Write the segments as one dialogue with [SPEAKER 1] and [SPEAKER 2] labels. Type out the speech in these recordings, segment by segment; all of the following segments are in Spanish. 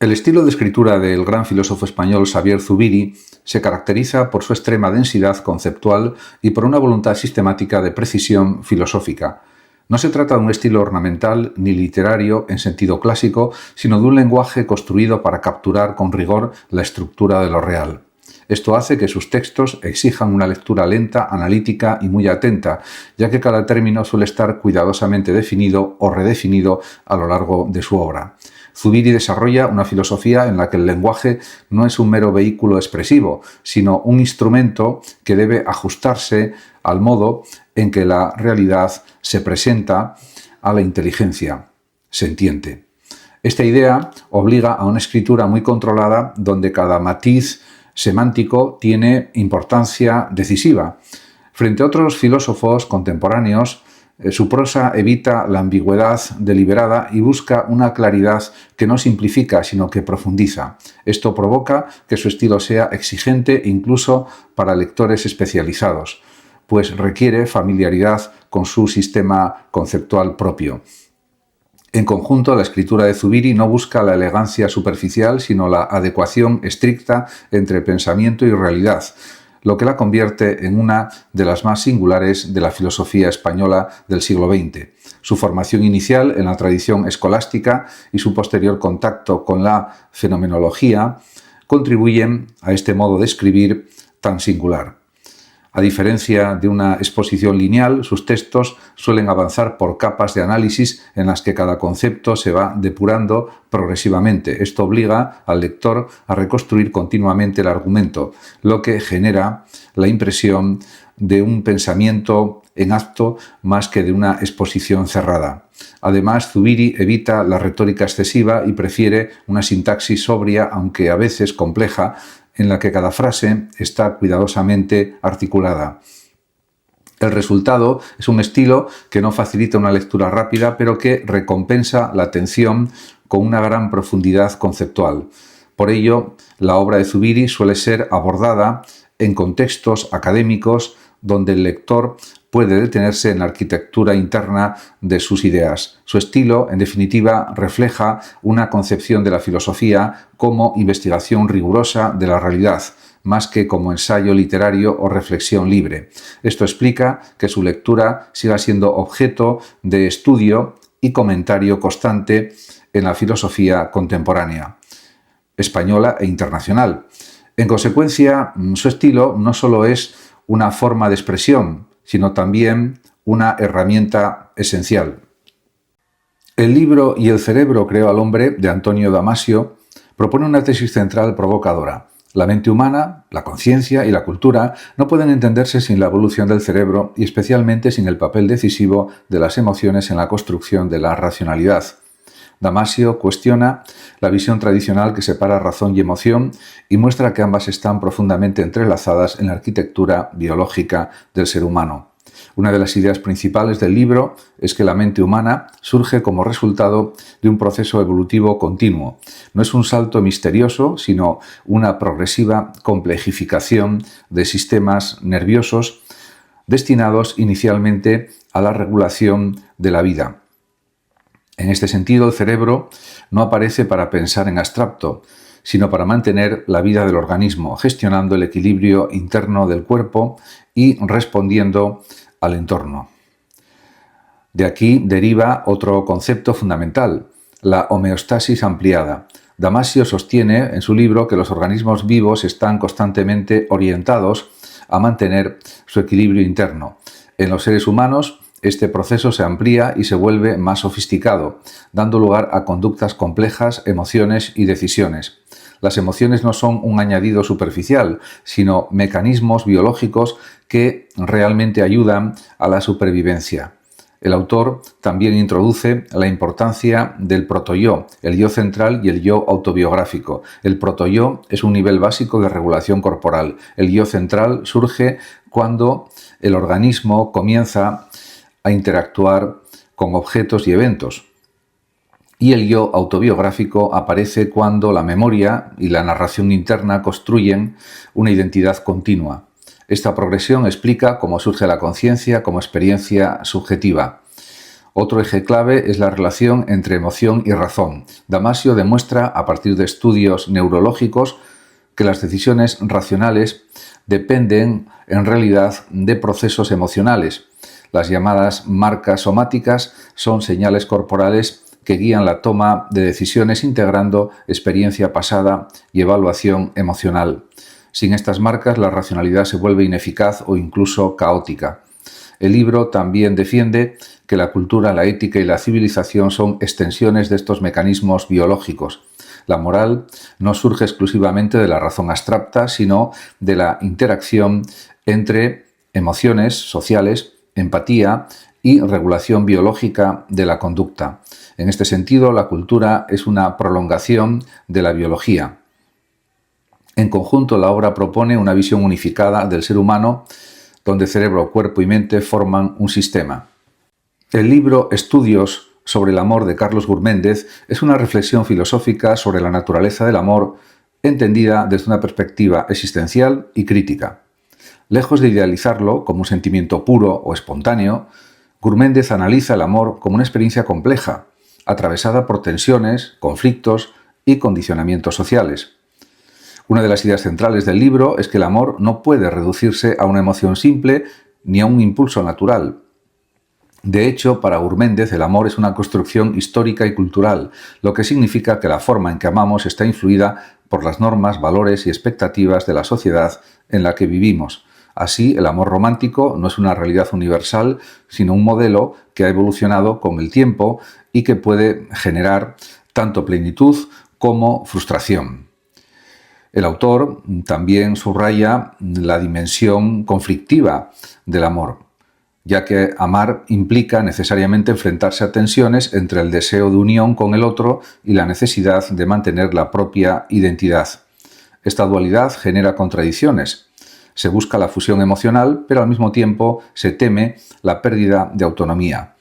[SPEAKER 1] El estilo de escritura del gran filósofo español Xavier Zubiri se caracteriza por su extrema densidad conceptual y por una voluntad sistemática de precisión filosófica. No se trata de un estilo ornamental ni literario en sentido clásico, sino de un lenguaje construido para capturar con rigor la estructura de lo real. Esto hace que sus textos exijan una lectura lenta, analítica y muy atenta, ya que cada término suele estar cuidadosamente definido o redefinido a lo largo de su obra. Zubiri desarrolla una filosofía en la que el lenguaje no es un mero vehículo expresivo, sino un instrumento que debe ajustarse al modo en que la realidad se presenta a la inteligencia sentiente. Esta idea obliga a una escritura muy controlada donde cada matiz semántico tiene importancia decisiva. Frente a otros filósofos contemporáneos, su prosa evita la ambigüedad deliberada y busca una claridad que no simplifica, sino que profundiza. Esto provoca que su estilo sea exigente incluso para lectores especializados, pues requiere familiaridad con su sistema conceptual propio. En conjunto, la escritura de Zubiri no busca la elegancia superficial, sino la adecuación estricta entre pensamiento y realidad, lo que la convierte en una de las más singulares de la filosofía española del siglo XX. Su formación inicial en la tradición escolástica y su posterior contacto con la fenomenología contribuyen a este modo de escribir tan singular. A diferencia de una exposición lineal, sus textos suelen avanzar por capas de análisis en las que cada concepto se va depurando progresivamente. Esto obliga al lector a reconstruir continuamente el argumento, lo que genera la impresión de un pensamiento en acto más que de una exposición cerrada. Además, Zubiri evita la retórica excesiva y prefiere una sintaxis sobria, aunque a veces compleja, en la que cada frase está cuidadosamente articulada. El resultado es un estilo que no facilita una lectura rápida, pero que recompensa la atención con una gran profundidad conceptual. Por ello, la obra de Zubiri suele ser abordada en contextos académicos donde el lector puede detenerse en la arquitectura interna de sus ideas. Su estilo, en definitiva, refleja una concepción de la filosofía como investigación rigurosa de la realidad, más que como ensayo literario o reflexión libre. Esto explica que su lectura siga siendo objeto de estudio y comentario constante en la filosofía contemporánea, española e internacional. En consecuencia, su estilo no solo es una forma de expresión, sino también una herramienta esencial. El libro Y el cerebro creó al hombre, de Antonio Damasio, propone una tesis central provocadora. La mente humana, la conciencia y la cultura no pueden entenderse sin la evolución del cerebro y especialmente sin el papel decisivo de las emociones en la construcción de la racionalidad. Damasio cuestiona la visión tradicional que separa razón y emoción y muestra que ambas están profundamente entrelazadas en la arquitectura biológica del ser humano. Una de las ideas principales del libro es que la mente humana surge como resultado de un proceso evolutivo continuo. No es un salto misterioso, sino una progresiva complejificación de sistemas nerviosos destinados inicialmente a la regulación de la vida. En este sentido, el cerebro no aparece para pensar en abstracto, sino para mantener la vida del organismo, gestionando el equilibrio interno del cuerpo y respondiendo al entorno. De aquí deriva otro concepto fundamental, la homeostasis ampliada. Damasio sostiene en su libro que los organismos vivos están constantemente orientados a mantener su equilibrio interno. En los seres humanos, este proceso se amplía y se vuelve más sofisticado, dando lugar a conductas complejas, emociones y decisiones. Las emociones no son un añadido superficial, sino mecanismos biológicos que realmente ayudan a la supervivencia. El autor también introduce la importancia del protoyo, el yo central y el yo autobiográfico. El protoyo es un nivel básico de regulación corporal. El yo central surge cuando el organismo comienza a interactuar con objetos y eventos. Y el yo autobiográfico aparece cuando la memoria y la narración interna construyen una identidad continua. Esta progresión explica cómo surge la conciencia como experiencia subjetiva. Otro eje clave es la relación entre emoción y razón. Damasio demuestra, a partir de estudios neurológicos, que las decisiones racionales dependen en realidad de procesos emocionales. Las llamadas marcas somáticas son señales corporales que guían la toma de decisiones integrando experiencia pasada y evaluación emocional. Sin estas marcas, la racionalidad se vuelve ineficaz o incluso caótica. El libro también defiende que la cultura, la ética y la civilización son extensiones de estos mecanismos biológicos. La moral no surge exclusivamente de la razón abstracta, sino de la interacción entre emociones sociales, empatía y regulación biológica de la conducta. En este sentido, la cultura es una prolongación de la biología. En conjunto, la obra propone una visión unificada del ser humano, donde cerebro, cuerpo y mente forman un sistema. El libro Estudios sobre el amor de Carlos Gurméndez es una reflexión filosófica sobre la naturaleza del amor, entendida desde una perspectiva existencial y crítica. Lejos de idealizarlo como un sentimiento puro o espontáneo, Gurméndez analiza el amor como una experiencia compleja, atravesada por tensiones, conflictos y condicionamientos sociales. Una de las ideas centrales del libro es que el amor no puede reducirse a una emoción simple ni a un impulso natural. De hecho, para Gurméndez, el amor es una construcción histórica y cultural, lo que significa que la forma en que amamos está influida por las normas, valores y expectativas de la sociedad en la que vivimos. Así, el amor romántico no es una realidad universal, sino un modelo que ha evolucionado con el tiempo y que puede generar tanto plenitud como frustración. El autor también subraya la dimensión conflictiva del amor, ya que amar implica necesariamente enfrentarse a tensiones entre el deseo de unión con el otro y la necesidad de mantener la propia identidad. Esta dualidad genera contradicciones. Se busca la fusión emocional, pero al mismo tiempo se teme la pérdida de autonomía.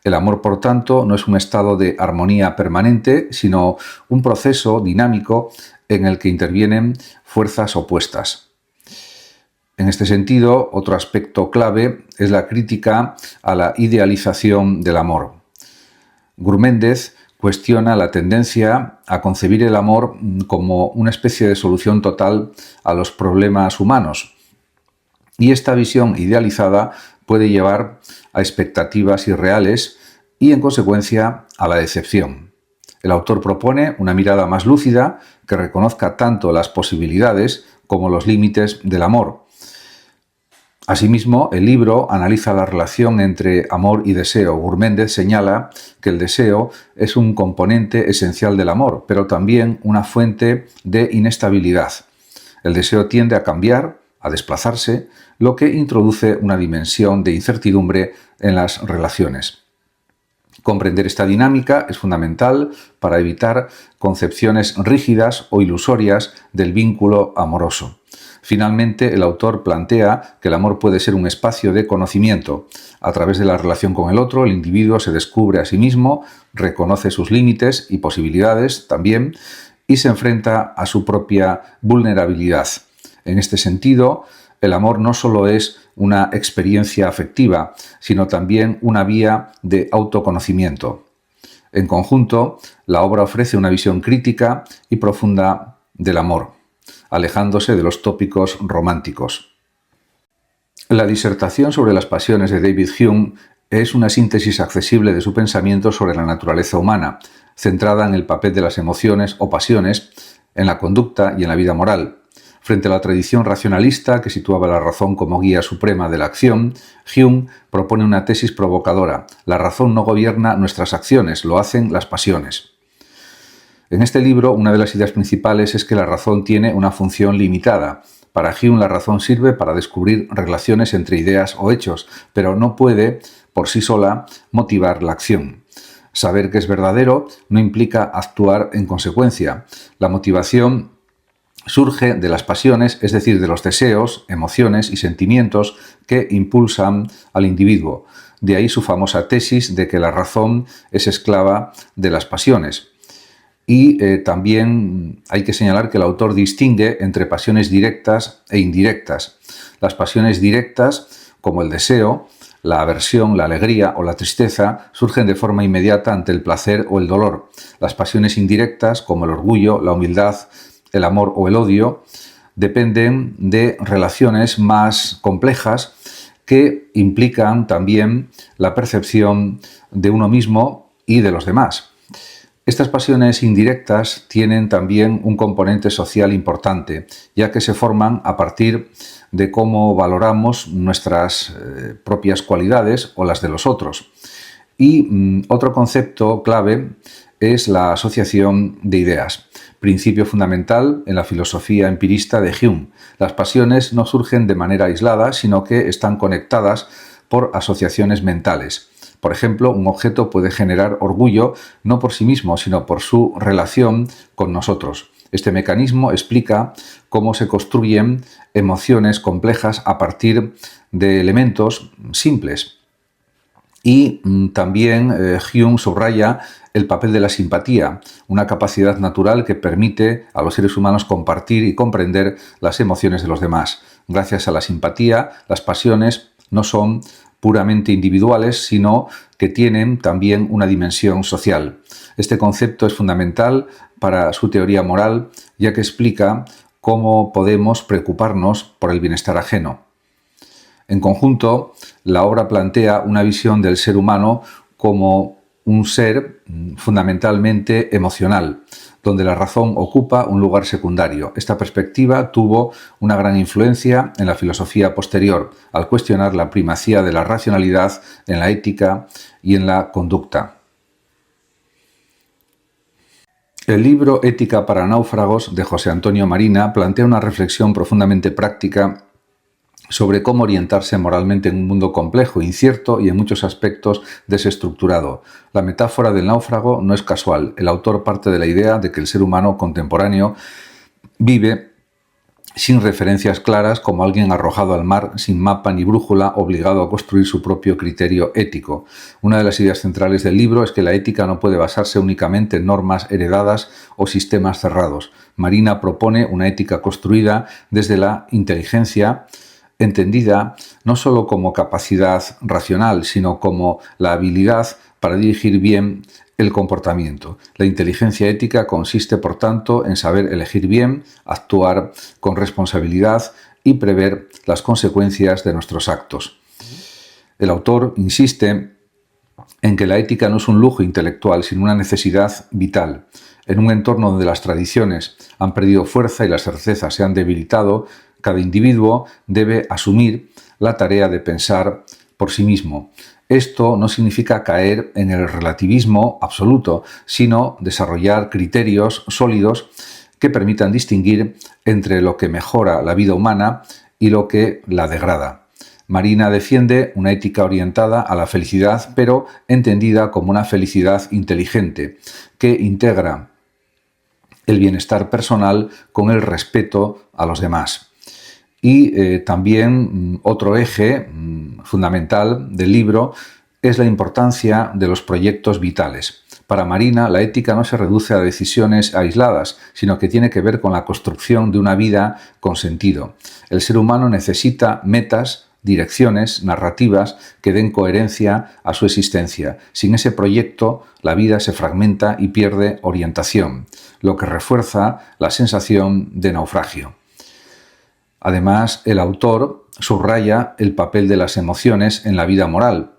[SPEAKER 1] El amor, por tanto, no es un estado de armonía permanente, sino un proceso dinámico en el que intervienen fuerzas opuestas. En este sentido, otro aspecto clave es la crítica a la idealización del amor. Gurméndez cuestiona la tendencia a concebir el amor como una especie de solución total a los problemas humanos. Y esta visión idealizada puede llevar a expectativas irreales y, en consecuencia, a la decepción. El autor propone una mirada más lúcida que reconozca tanto las posibilidades como los límites del amor. Asimismo, el libro analiza la relación entre amor y deseo. Gurméndez señala que el deseo es un componente esencial del amor, pero también una fuente de inestabilidad. El deseo tiende a cambiar, a desplazarse, lo que introduce una dimensión de incertidumbre en las relaciones. Comprender esta dinámica es fundamental para evitar concepciones rígidas o ilusorias del vínculo amoroso. Finalmente, el autor plantea que el amor puede ser un espacio de conocimiento. A través de la relación con el otro, el individuo se descubre a sí mismo, reconoce sus límites y posibilidades también, y se enfrenta a su propia vulnerabilidad. En este sentido, el amor no solo es una experiencia afectiva, sino también una vía de autoconocimiento. En conjunto, la obra ofrece una visión crítica y profunda del amor, alejándose de los tópicos románticos. La disertación sobre las pasiones de David Hume es una síntesis accesible de su pensamiento sobre la naturaleza humana, centrada en el papel de las emociones o pasiones en la conducta y en la vida moral. Frente a la tradición racionalista que situaba la razón como guía suprema de la acción, Hume propone una tesis provocadora: la razón no gobierna nuestras acciones, lo hacen las pasiones. En este libro, una de las ideas principales es que la razón tiene una función limitada. Para Hume, la razón sirve para descubrir relaciones entre ideas o hechos, pero no puede, por sí sola, motivar la acción. Saber que es verdadero no implica actuar en consecuencia. La motivación surge de las pasiones, es decir, de los deseos, emociones y sentimientos que impulsan al individuo. De ahí su famosa tesis de que la razón es esclava de las pasiones. Y también hay que señalar que el autor distingue entre pasiones directas e indirectas. Las pasiones directas, como el deseo, La aversión, la alegría o la tristeza surgen de forma inmediata ante el placer o el dolor. Las pasiones indirectas, como el orgullo, la humildad, el amor o el odio, dependen de relaciones más complejas que implican también la percepción de uno mismo y de los demás. Estas pasiones indirectas tienen también un componente social importante, ya que se forman a partir de cómo valoramos nuestras propias cualidades o las de los otros. Y otro concepto clave es la asociación de ideas, principio fundamental en la filosofía empirista de Hume. Las pasiones no surgen de manera aislada, sino que están conectadas por asociaciones mentales. Por ejemplo, un objeto puede generar orgullo no por sí mismo, sino por su relación con nosotros. Este mecanismo explica cómo se construyen emociones complejas a partir de elementos simples. Y también Hume subraya el papel de la simpatía, una capacidad natural que permite a los seres humanos compartir y comprender las emociones de los demás. Gracias a la simpatía, las pasiones no son puramente individuales, sino que tienen también una dimensión social. Este concepto es fundamental para su teoría moral, ya que explica cómo podemos preocuparnos por el bienestar ajeno. En conjunto, la obra plantea una visión del ser humano como un ser fundamentalmente emocional, donde la razón ocupa un lugar secundario. Esta perspectiva tuvo una gran influencia en la filosofía posterior, al cuestionar la primacía de la racionalidad en la ética y en la conducta. El libro Ética para náufragos de José Antonio Marina plantea una reflexión profundamente práctica sobre cómo orientarse moralmente en un mundo complejo, incierto y en muchos aspectos desestructurado. La metáfora del náufrago no es casual. El autor parte de la idea de que el ser humano contemporáneo vive sin referencias claras, como alguien arrojado al mar sin mapa ni brújula, obligado a construir su propio criterio ético. Una de las ideas centrales del libro es que la ética no puede basarse únicamente en normas heredadas o sistemas cerrados. Marina propone una ética construida desde la inteligencia, entendida no solo como capacidad racional, sino como la habilidad para dirigir bien el comportamiento. La inteligencia ética consiste, por tanto, en saber elegir bien, actuar con responsabilidad y prever las consecuencias de nuestros actos. El autor insiste en que la ética no es un lujo intelectual, sino una necesidad vital. En un entorno donde las tradiciones han perdido fuerza y las certezas se han debilitado, cada individuo debe asumir la tarea de pensar por sí mismo. Esto no significa caer en el relativismo absoluto, sino desarrollar criterios sólidos que permitan distinguir entre lo que mejora la vida humana y lo que la degrada. Marina defiende una ética orientada a la felicidad, pero entendida como una felicidad inteligente, que integra el bienestar personal con el respeto a los demás. Y también otro eje fundamental del libro es la importancia de los proyectos vitales. Para Marina, la ética no se reduce a decisiones aisladas, sino que tiene que ver con la construcción de una vida con sentido. El ser humano necesita metas, direcciones, narrativas que den coherencia a su existencia. Sin ese proyecto, la vida se fragmenta y pierde orientación, lo que refuerza la sensación de naufragio. Además, el autor subraya el papel de las emociones en la vida moral.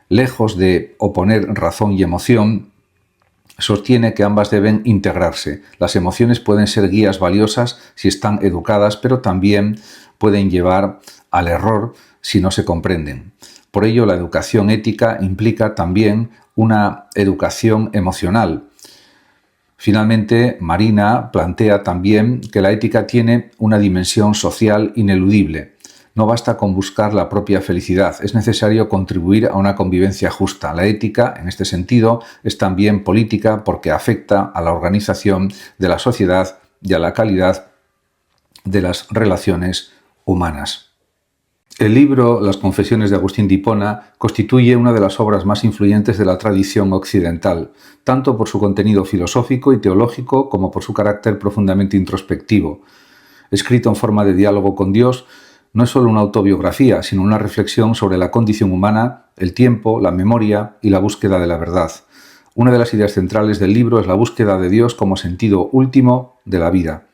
[SPEAKER 1] Lejos de oponer razón y emoción, sostiene que ambas deben integrarse. Las emociones pueden ser guías valiosas si están educadas, pero también pueden llevar al error si no se comprenden. Por ello, la educación ética implica también una educación emocional. Finalmente, Marina plantea también que la ética tiene una dimensión social ineludible. No basta con buscar la propia felicidad, es necesario contribuir a una convivencia justa. La ética, en este sentido, es también política porque afecta a la organización de la sociedad y a la calidad de las relaciones humanas. El libro Las Confesiones de Agustín de Hipona constituye una de las obras más influyentes de la tradición occidental, tanto por su contenido filosófico y teológico como por su carácter profundamente introspectivo. Escrito en forma de diálogo con Dios, no es solo una autobiografía, sino una reflexión sobre la condición humana, el tiempo, la memoria y la búsqueda de la verdad. Una de las ideas centrales del libro es la búsqueda de Dios como sentido último de la vida.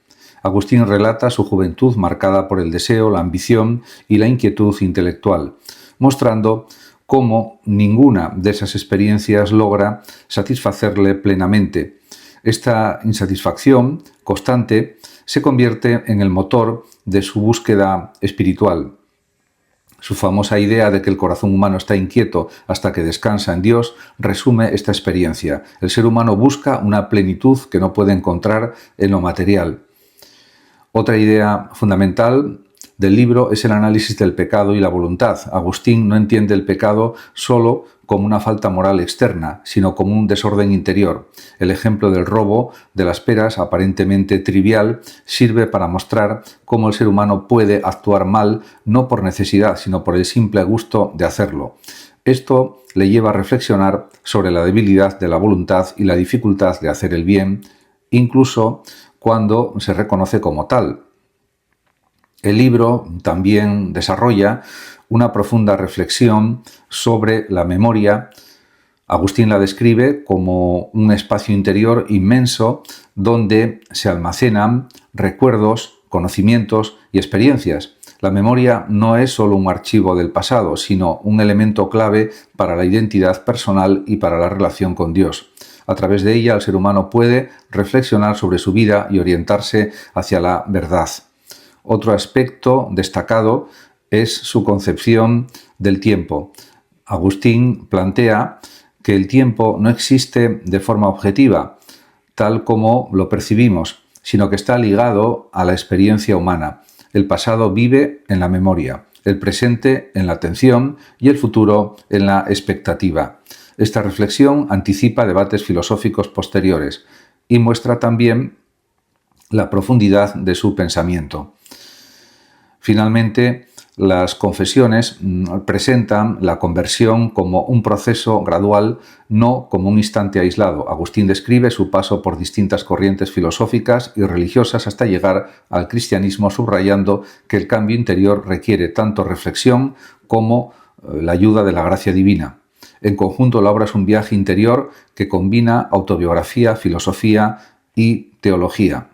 [SPEAKER 1] Agustín relata su juventud marcada por el deseo, la ambición y la inquietud intelectual, mostrando cómo ninguna de esas experiencias logra satisfacerle plenamente. Esta insatisfacción constante se convierte en el motor de su búsqueda espiritual. Su famosa idea de que el corazón humano está inquieto hasta que descansa en Dios resume esta experiencia. El ser humano busca una plenitud que no puede encontrar en lo material. Otra idea fundamental del libro es el análisis del pecado y la voluntad. Agustín no entiende el pecado solo como una falta moral externa, sino como un desorden interior. El ejemplo del robo de las peras, aparentemente trivial, sirve para mostrar cómo el ser humano puede actuar mal no por necesidad, sino por el simple gusto de hacerlo. Esto le lleva a reflexionar sobre la debilidad de la voluntad y la dificultad de hacer el bien, incluso cuando se reconoce como tal. El libro también desarrolla una profunda reflexión sobre la memoria. Agustín la describe como un espacio interior inmenso donde se almacenan recuerdos, conocimientos y experiencias. La memoria no es solo un archivo del pasado, sino un elemento clave para la identidad personal y para la relación con Dios. A través de ella, el ser humano puede reflexionar sobre su vida y orientarse hacia la verdad. Otro aspecto destacado es su concepción del tiempo. Agustín plantea que el tiempo no existe de forma objetiva, tal como lo percibimos, sino que está ligado a la experiencia humana. El pasado vive en la memoria, el presente en la atención y el futuro en la expectativa. Esta reflexión anticipa debates filosóficos posteriores y muestra también la profundidad de su pensamiento. Finalmente, las confesiones presentan la conversión como un proceso gradual, no como un instante aislado. Agustín describe su paso por distintas corrientes filosóficas y religiosas hasta llegar al cristianismo, subrayando que el cambio interior requiere tanto reflexión como la ayuda de la gracia divina. En conjunto, la obra es un viaje interior que combina autobiografía, filosofía y teología.